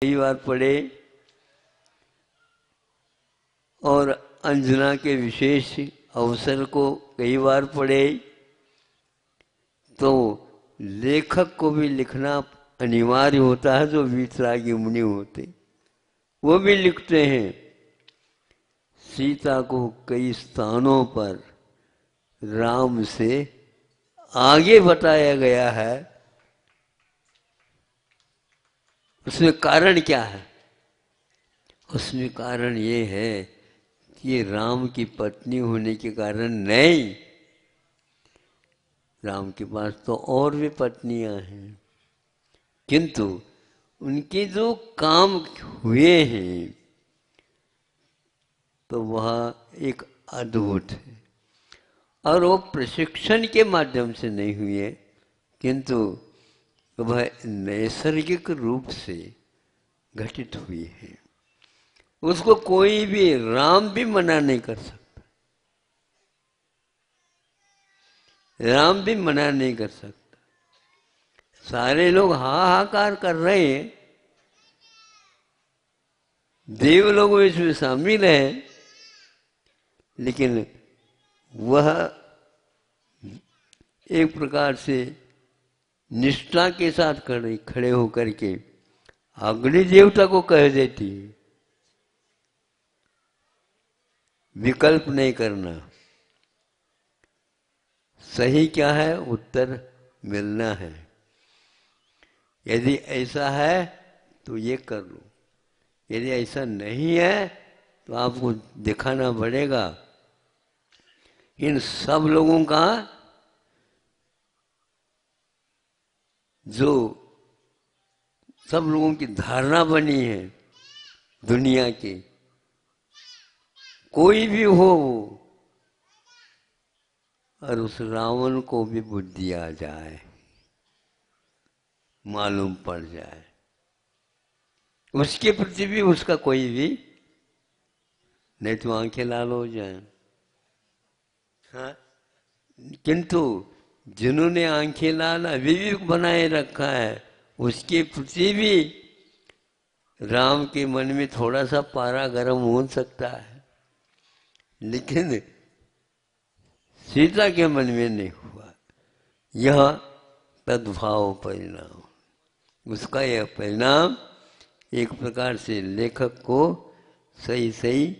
कई बार पढ़े और अंजना के विशेष अवसर को कई बार पढ़े तो लेखक को भी लिखना अनिवार्य होता है। जो वीतरागी मुनि होते वो भी लिखते हैं, सीता को कई स्थानों पर राम से आगे बताया गया है। उसमें कारण क्या है? उसमें कारण ये है कि ये राम की पत्नी होने के कारण नहीं, राम के पास तो और भी पत्नियां हैं, किंतु उनके जो काम हुए हैं तो वह एक अद्भुत है। और वो प्रशिक्षण के माध्यम से नहीं हुए, किंतु वह नैसर्गिक रूप से घटित हुई है। उसको कोई भी, राम भी मना नहीं कर सकता, राम भी मना नहीं कर सकता। सारे लोग हाहाकार कर रहे हैं, देव लोग इसमें शामिल हैं, लेकिन वह एक प्रकार से निष्ठा के साथ खड़े होकर के अग्नि देवता को कह देती है, विकल्प नहीं करना। सही क्या है, उत्तर मिलना है। यदि ऐसा है तो ये कर लो, यदि ऐसा नहीं है तो आपको दिखाना पड़ेगा। इन सब लोगों का जो सब लोगों की धारणा बनी है दुनिया की, कोई भी हो और उस रावण को भी बुद्धि आ जाए, मालूम पड़ जाए, उसके प्रति भी उसका कोई भी नहीं तो आंखें लाल हो जाए। हाँ, किंतु जिन्होंने आंखें लाल अभी भी बनाए रखा है, उसके प्रति भी राम के मन में थोड़ा सा पारा गर्म हो सकता है, लेकिन सीता के मन में नहीं हुआ। यह तद्भाव परिणाम, उसका यह परिणाम एक प्रकार से लेखक को सही सही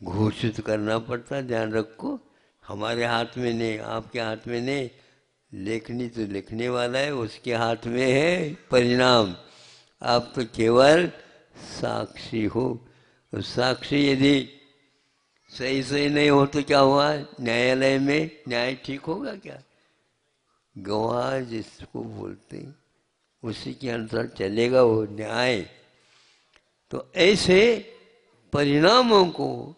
घोषित करना पड़ता। ध्यान रखो, हमारे हाथ में नहीं, आपके हाथ में नहीं, लेखनी तो लिखने वाला है, उसके हाथ में है परिणाम। आप तो केवल साक्षी हो। और साक्षी यदि सही सही नहीं हो तो क्या हुआ? न्यायालय में न्याय ठीक होगा क्या? गवाह जिसको बोलते हैं उसी के अनुसार चलेगा वो न्याय। तो ऐसे परिणामों को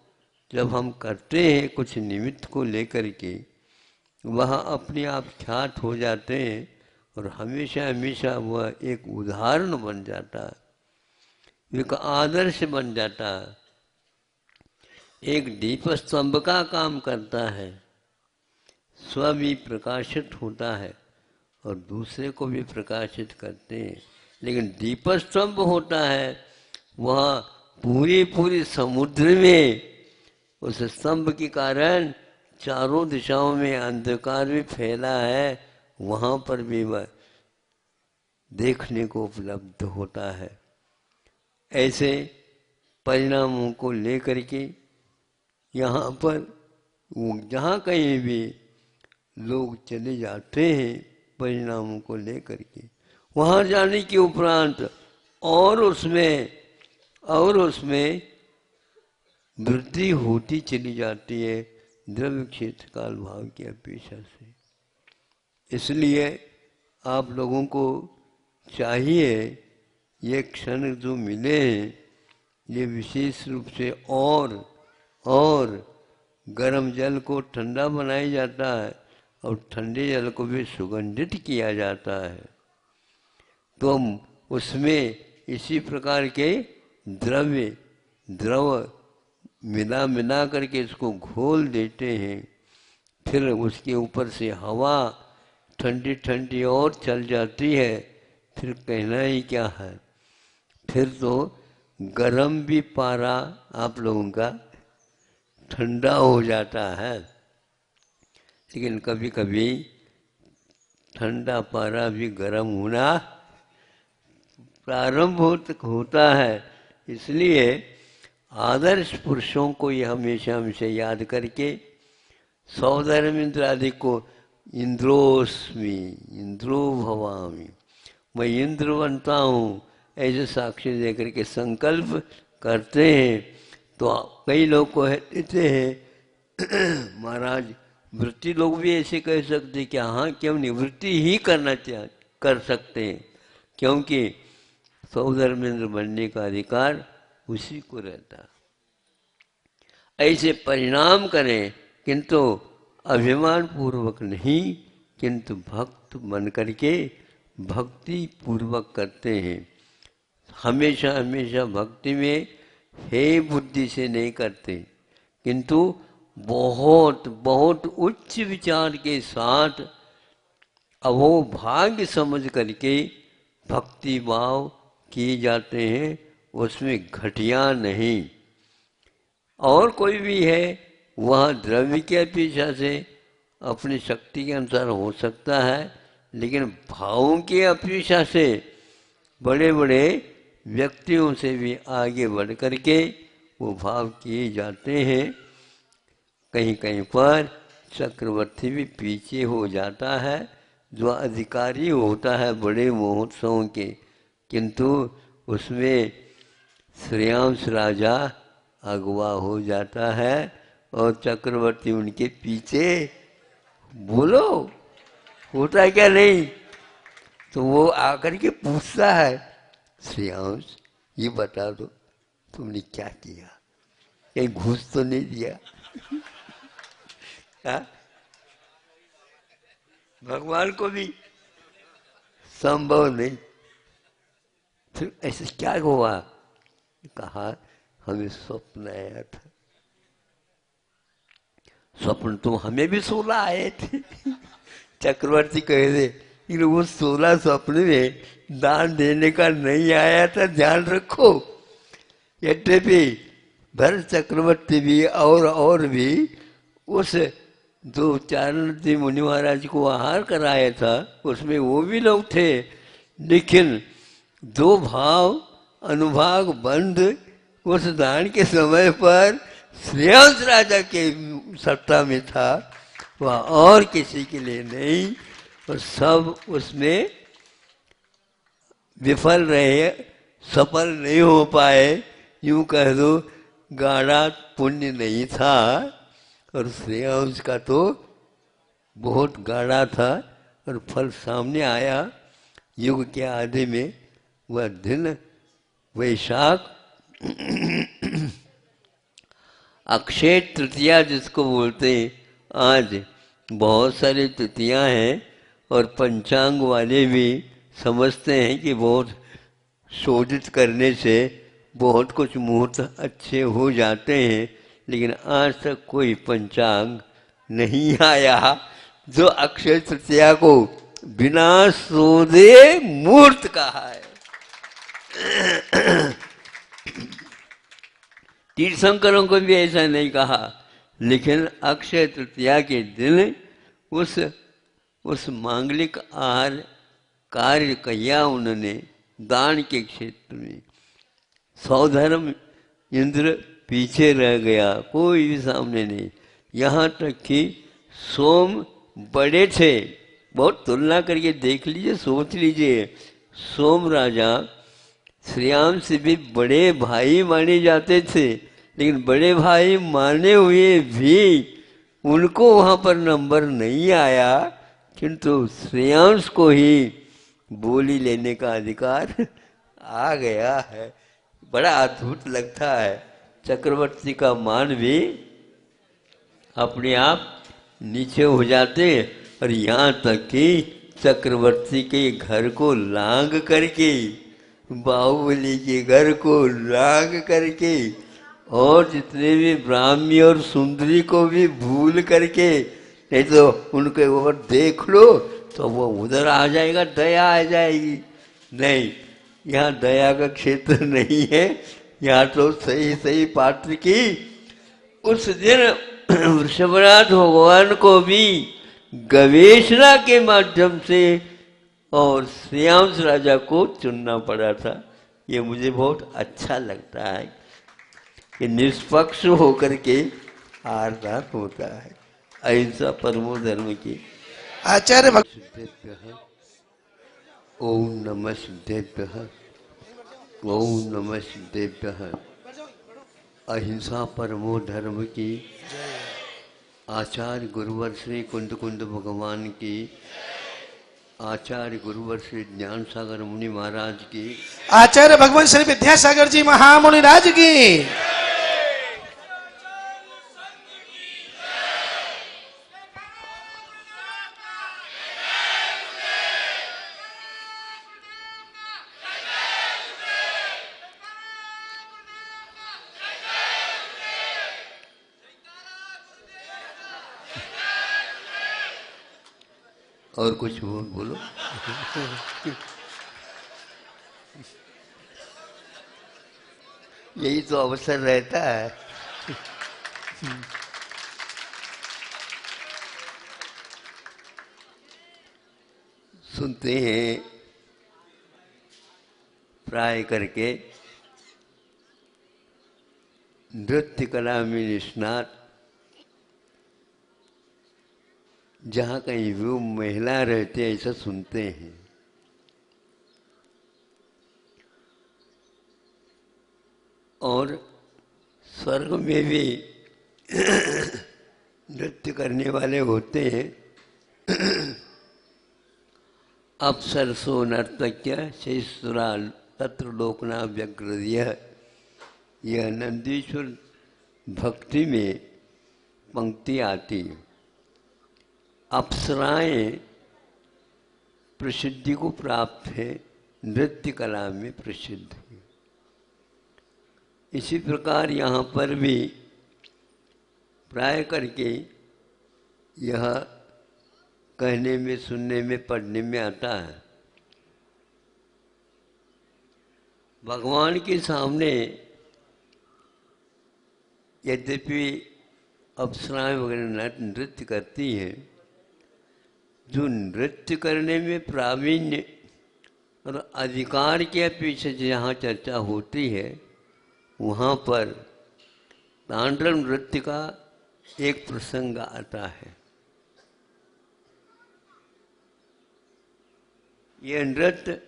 जब हम करते हैं कुछ निमित्त को लेकर के, वह अपने आप ख्यात हो जाते हैं और हमेशा हमेशा वह एक उदाहरण बन जाता है, एक आदर्श बन जाता है, एक दीप स्तंभ का काम करता है। स्व भी प्रकाशित होता है और दूसरे को भी प्रकाशित करते हैं। लेकिन दीप स्तंभ होता है, वह पूरी समुद्र में उस स्तंभ के कारण चारों दिशाओं में अंधकार भी फैला है, वहां पर भी वह देखने को उपलब्ध होता है। ऐसे परिणामों को लेकर के यहाँ पर जहाँ कहीं भी लोग चले जाते हैं परिणामों को लेकर के, वहाँ जाने के उपरांत और उसमें वृद्धि होती चली जाती है द्रव्य क्षेत्र काल भाव की अपेक्षा से। इसलिए आप लोगों को चाहिए ये क्षण जो मिले हैं, ये विशेष रूप से और गर्म जल को ठंडा बनाया जाता है और ठंडे जल को भी सुगंधित किया जाता है। तो उसमें इसी प्रकार के द्रव मिला करके इसको घोल देते हैं, फिर उसके ऊपर से हवा ठंडी ठंडी और चल जाती है, फिर कहना ही क्या है। फिर तो गर्म भी पारा आप लोगों का ठंडा हो जाता है, लेकिन कभी कभी ठंडा पारा भी गर्म होना प्रारंभ होता है। इसलिए आदर्श पुरुषों को ये हमेशा हमसे याद करके सौधर्म इंद्र आदि को इंद्रोस्मि इंद्रो भवामि, मैं इंद्र बनता हूँ, ऐसे साक्षी देकर के संकल्प करते हैं। तो कई लोग को कहते हैं महाराज वृत्ति लोग भी ऐसे कह सकते कि हाँ क्यों नहीं, वृत्ति ही करना कर सकते हैं, क्योंकि सौधर्मेंद्र बनने का अधिकार उसी को रहता। ऐसे परिणाम करें किंतु अभिमान पूर्वक नहीं, किंतु भक्त बन करके भक्ति पूर्वक करते हैं। हमेशा हमेशा भक्ति में हे बुद्धि से नहीं करते, किंतु बहुत बहुत उच्च विचार के साथ अहो भाग्य समझ करके भक्ति भाव किए जाते हैं, उसमें घटिया नहीं। और कोई भी है वह द्रव्य के अपेक्षा से अपनी शक्ति के अनुसार हो सकता है, लेकिन भावों की अपेक्षा से बड़े बड़े व्यक्तियों से भी आगे बढ़ करके वो भाव किए जाते हैं। कहीं कहीं पर चक्रवर्ती भी पीछे हो जाता है, जो अधिकारी होता है बड़े महोत्सवों के, किंतु उसमें श्रेयांश राजा अगवा हो जाता है और चक्रवर्ती उनके पीछे। बोलो होता है क्या नहीं? तो वो आकर के पूछता है श्रेयांश ये बता दो तुमने क्या किया, कहीं घूस तो नहीं दिया? भगवान को भी संभव नहीं। फिर ऐसे क्या हुआ? कहा हमें स्वप्न आया था। स्वप्न तो हमें भी 16 आए थे। चक्रवर्ती कह दे लेकिन वो 16 स्वप्न में दान देने का नहीं आया था, ध्यान रखो। यद्यपि भरत चक्रवर्ती भी और भी उस जो चारणती मुनि महाराज को आहार कराया था उसमें वो भी लोग थे, लेकिन दो भाव अनुभाग बंद उस दान के समय पर श्रेयांश राजा के सत्ता में था, वह और किसी के लिए नहीं, और सब उसमें विफल रहे, सफल नहीं हो पाए। यूं कह दो गाढ़ा पुण्य नहीं था और श्रेयांश का तो बहुत गाढ़ा था, और फल सामने आया। युग के आधे में वह दिन वैशाख अक्षय तृतीया जिसको बोलते हैं, आज बहुत सारी तृतीयां हैं और पंचांग वाले भी समझते हैं कि बहुत शोधित करने से बहुत कुछ मुहूर्त अच्छे हो जाते हैं, लेकिन आज तक कोई पंचांग नहीं आया जो अक्षय तृतीया को बिना शोधे मुहूर्त कहा है। तीर्थंकरों को भी ऐसा नहीं कहा, लेकिन अक्षय तृतीया के दिन उस मांगलिक आहार कार्य किया उन्होंने दान के क्षेत्र में। सौधर्म इंद्र पीछे रह गया, कोई भी सामने नहीं। यहाँ तक कि सोम बड़े थे, बहुत तुलना करके देख लीजिए, सोच लीजिए। सोम राजा श्रेयांश से भी बड़े भाई माने जाते थे, लेकिन बड़े भाई माने हुए भी उनको वहाँ पर नंबर नहीं आया, किंतु श्रेयांश को ही बोली लेने का अधिकार आ गया है। बड़ा अद्भुत लगता है। चक्रवर्ती का मान भी अपने आप नीचे हो जाते, और यहाँ तक कि चक्रवर्ती के घर को लांग करके, बाहुबली के घर को लांग करके, और जितने भी ब्राह्मी और सुंदरी को भी भूल करके, नहीं तो उनके ऊपर देख लो तो वो उधर आ जाएगा, दया आ जाएगी। नहीं, यहाँ दया का क्षेत्र नहीं है, यहाँ तो सही सही पात्र की उस दिन वृषभनाथ भगवान को भी गवेषणा के माध्यम से और श्रेयांश राजा को चुनना पड़ा था। ये मुझे बहुत अच्छा लगता है कि निष्पक्ष होकर के आरदान होता है। अहिंसा परमो धर्म की। आचार्य ओम नमः सिद्धेभ्यः। ओम नमः सिद्धेभ्यः। अहिंसा परमो धर्म की। आचार्य गुरुवर श्री कुंद कुंद भगवान की। आचार्य गुरुवर श्री ज्ञान सागर मुनि महाराज की। आचार्य भगवान श्री विद्यासागर जी महामुनि राज की। और कुछ बोलो। यही तो अवसर रहता है। सुनते हैं प्राय करके नृत्य कला में निष्णात जहाँ कहीं वो महिला रहते ऐसा सुनते हैं। और स्वर्ग में भी नृत्य करने वाले होते हैं। अप्सरसो नर्तक्य शेषुरा तत्र लोकना व्यग्रदय। यह नंदीश्वर भक्ति में पंक्ति आती है। अप्सराएं प्रसिद्धि को प्राप्त है, नृत्य कला में प्रसिद्ध है। इसी प्रकार यहाँ पर भी प्राय करके यह कहने में, सुनने में, पढ़ने में आता है। भगवान के सामने यद्यपि अप्सराएं वगैरह नृत्य करती हैं, जो नृत्य करने में प्रावीण्य और अधिकार के पीछे जहाँ चर्चा होती है, वहाँ पर तांडव नृत्य का एक प्रसंग आता है। यह नृत्य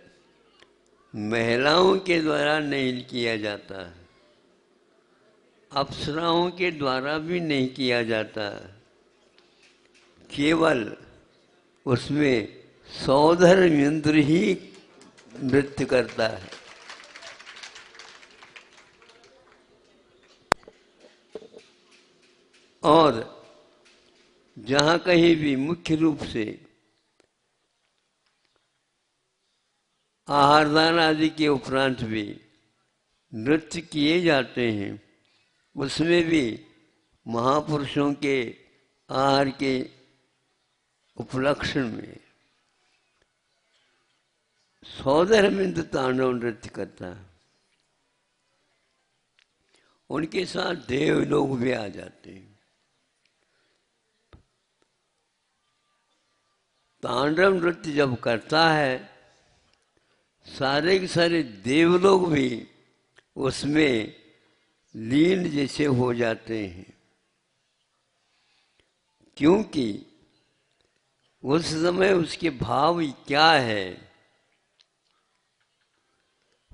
महिलाओं के द्वारा नहीं किया जाता है, अप्सराओं के द्वारा भी नहीं किया जाता, केवल उसमें सौधर्म इंद्र ही नृत्य करता है। और जहाँ कहीं भी मुख्य रूप से आहारदान आदि के उपरांत भी नृत्य किए जाते हैं, उसमें भी महापुरुषों के आहार के उपलक्ष्य में सौधर्मेंद्र तांडव नृत्य करता है। उनके साथ देव लोग भी आ जाते हैं। तांडव नृत्य जब करता है, सारे के सारे देवलोग भी उसमें लीन जैसे हो जाते हैं, क्योंकि उस समय उसके भाव क्या है।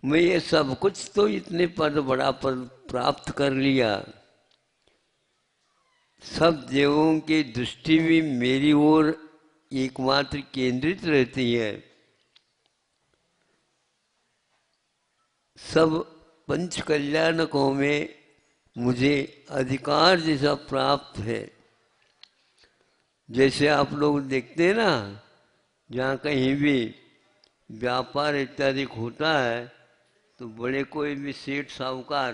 मैं ये सब कुछ तो इतने पद बड़ा पद प्राप्त कर लिया, सब देवों की दृष्टि भी मेरी ओर एकमात्र केंद्रित रहती है, सब पंच कल्याणकों में मुझे अधिकार जैसा प्राप्त है। जैसे आप लोग देखते हैं ना, जहाँ कहीं भी व्यापार इत्यादि होता है तो बड़े कोई भी सेठ साहूकार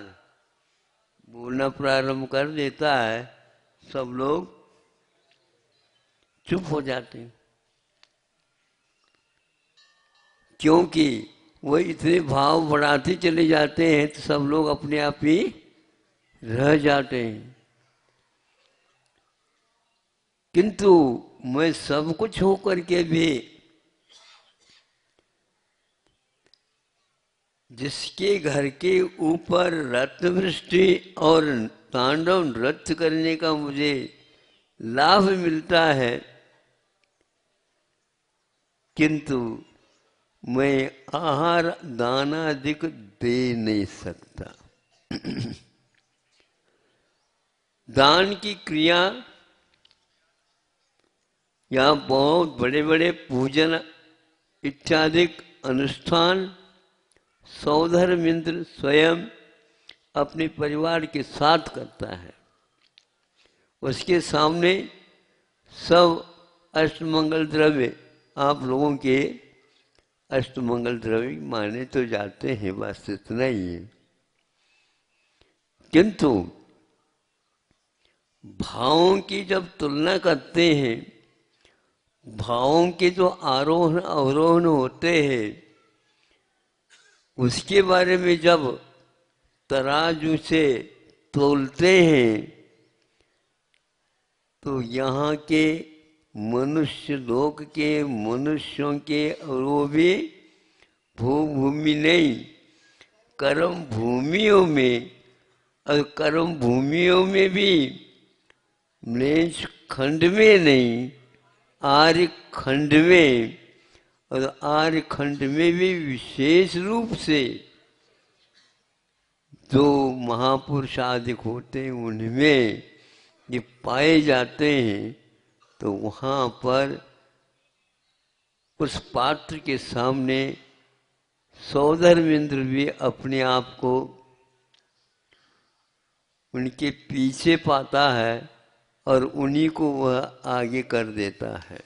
बोलना प्रारंभ कर देता है, सब लोग चुप हो जाते हैं, क्योंकि वो इतने भाव बढ़ाते चले जाते हैं तो सब लोग अपने आप ही रह जाते हैं। किंतु मैं सब कुछ होकर के भी जिसके घर के ऊपर रत्नवृष्टि और तांडव नृत्य करने का मुझे लाभ मिलता है, किंतु मैं आहार दाना अधिक दे नहीं सकता। दान की क्रिया या बहुत बड़े बड़े पूजन इत्यादि अनुष्ठान सौधर्मिंद्र स्वयं अपने परिवार के साथ करता है। उसके सामने सब अष्टमंगल द्रव्य, आप लोगों के अष्टमंगल द्रव्य माने तो जाते हैं, बस इतना ही है। किंतु भावों की जब तुलना करते हैं, भावों के जो आरोहण अवरोहण होते हैं, उसके बारे में जब तराजू से तोलते हैं तो यहाँ के मनुष्य लोक के मनुष्यों के, और वो भी भूमि नहीं, कर्म भूमियों में, और कर्म भूमियों में भी म्लेच्छ खंड में नहीं, आर्य खंड में, और आर्य खंड में भी विशेष रूप से जो महापुरुष आदि होते हैं उनमें ये पाए जाते हैं। तो वहाँ पर उस पात्र के सामने सौधर्मेंद्र भी अपने आप को उनके पीछे पाता है और उन्हीं को वह आगे कर देता है।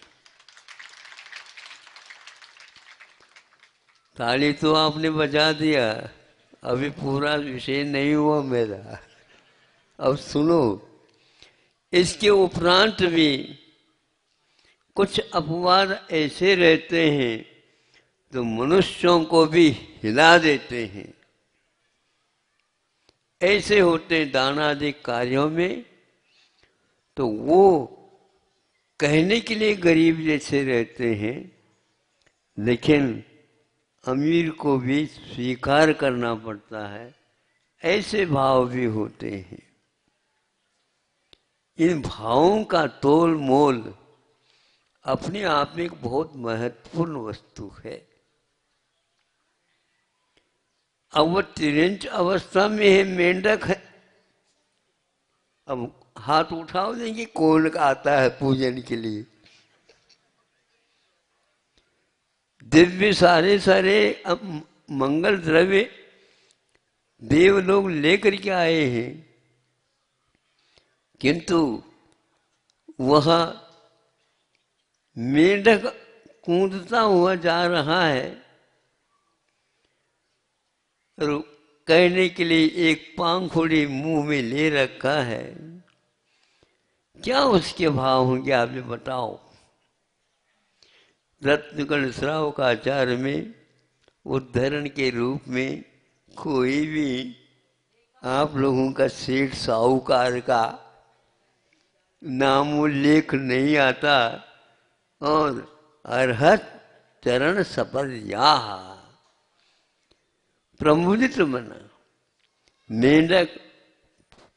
ताली तो आपने बजा दिया, अभी पूरा विषय नहीं हुआ मेरा, अब सुनो। इसके उपरांत भी कुछ अपवाद ऐसे रहते हैं तो मनुष्यों को भी हिला देते हैं। ऐसे होते हैं दान आदि कार्यों में, तो वो कहने के लिए गरीब जैसे रहते हैं, लेकिन अमीर को भी स्वीकार करना पड़ता है। ऐसे भाव भी होते हैं। इन भावों का तोल मोल अपने आप में एक बहुत महत्वपूर्ण वस्तु है। अब वो तिरंज अवस्था में है, मेंढक है। अब हाथ उठाओ देंगे, कौन आता है पूजन के लिए? दिव्य सारे सारे मंगल द्रव्य देव लोग लेकर के आए हैं, किंतु वह मेंढक कूदता हुआ जा रहा है और कहने के लिए एक पांखुड़ी मुंह में ले रखा है। क्या उसके भाव होंगे आप ये बताओ। रत्नगण श्राव का आचार में उद्धरण के रूप में कोई भी आप लोगों का सेठ साहूकार का नाम उल्लेख नहीं आता, और अरहत चरण सपर्या प्रमुदित मना, मेंढक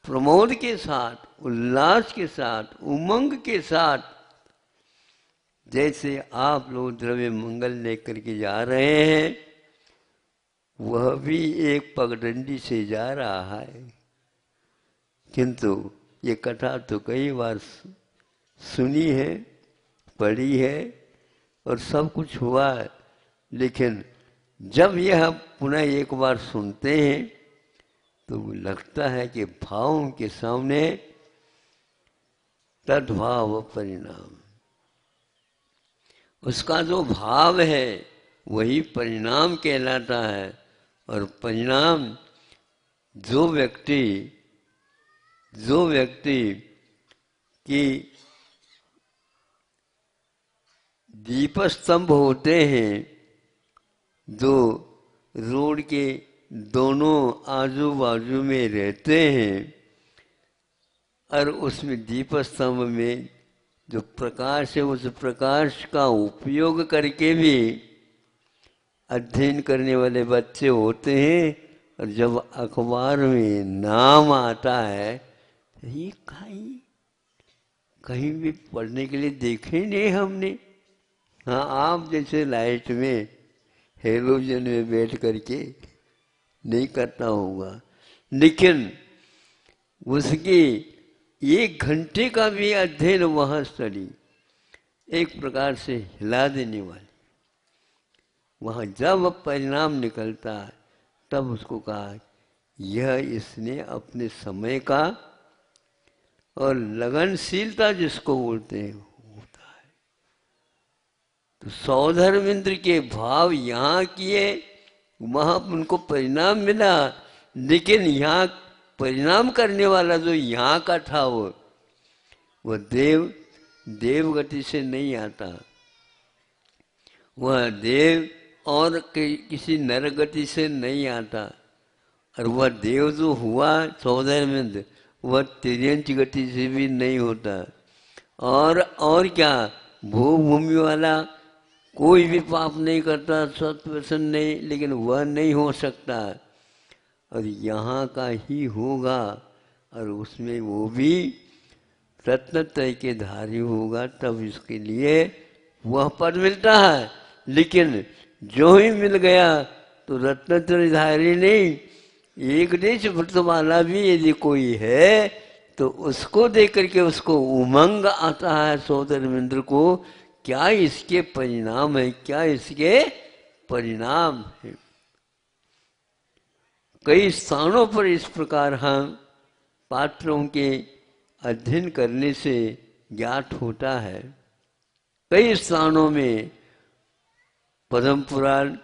प्रमोद के साथ, उल्लास के साथ, उमंग के साथ, जैसे आप लोग द्रव्य मंगल लेकर के जा रहे हैं, वह भी एक पगडंडी से जा रहा है। किंतु ये कथा तो कई बार सुनी है, पढ़ी है और सब कुछ हुआ है, लेकिन जब यह पुनः एक बार सुनते हैं तो लगता है कि भावों के सामने तद्भाव परिणाम, उसका जो भाव है वही परिणाम कहलाता है। और परिणाम जो व्यक्ति की दीपस्तंभ होते हैं, जो रोड के दोनों आजू बाजू में रहते हैं और उसमें दीप स्तंभ में जो प्रकाश है उस प्रकाश का उपयोग करके भी अध्ययन करने वाले बच्चे होते हैं। और जब अखबार में नाम आता है तो ये कहीं भी पढ़ने के लिए देखे नहीं हमने। हाँ, आप जैसे लाइट में हेलोजन में बैठ करके नहीं करता होगा, लेकिन उसके 1 घंटे का भी अध्ययन वहाँ स्टडी एक प्रकार से हिला देने वाली। वहाँ जब परिणाम निकलता है तब उसको कहा यह इसने अपने समय का और लगनशीलता जिसको बोलते हैं होता है। तो सौधर्मेंद्र के भाव यहाँ किए, वहाँ उनको परिणाम मिला, लेकिन यहाँ परिणाम करने वाला जो यहाँ का था वो देव गति से नहीं आता। वह देव और किसी नर गति से नहीं आता। और वह देव जो हुआ सौधर्मेंद्र, वह तिर्यंच गति से भी नहीं होता। और क्या, भूमि वाला कोई भी पाप नहीं करता, सत्वसन नहीं, लेकिन वह नहीं हो सकता। और यहाँ का ही होगा, और उसमें वो भी रत्नत्रय के धारी होगा, तब इसके लिए वह पद मिलता है। लेकिन जो ही मिल गया तो रत्नत्रय धारी नहीं, एक देश व्रत वाला भी यदि कोई है तो उसको देख करके उसको उमंग आता है सौधर्मेंद्र को, क्या इसके परिणाम है, क्या इसके परिणाम है। कई स्थानों पर इस प्रकार हम पात्रों के अध्ययन करने से ज्ञात होता है। कई स्थानों में पद्म पुराण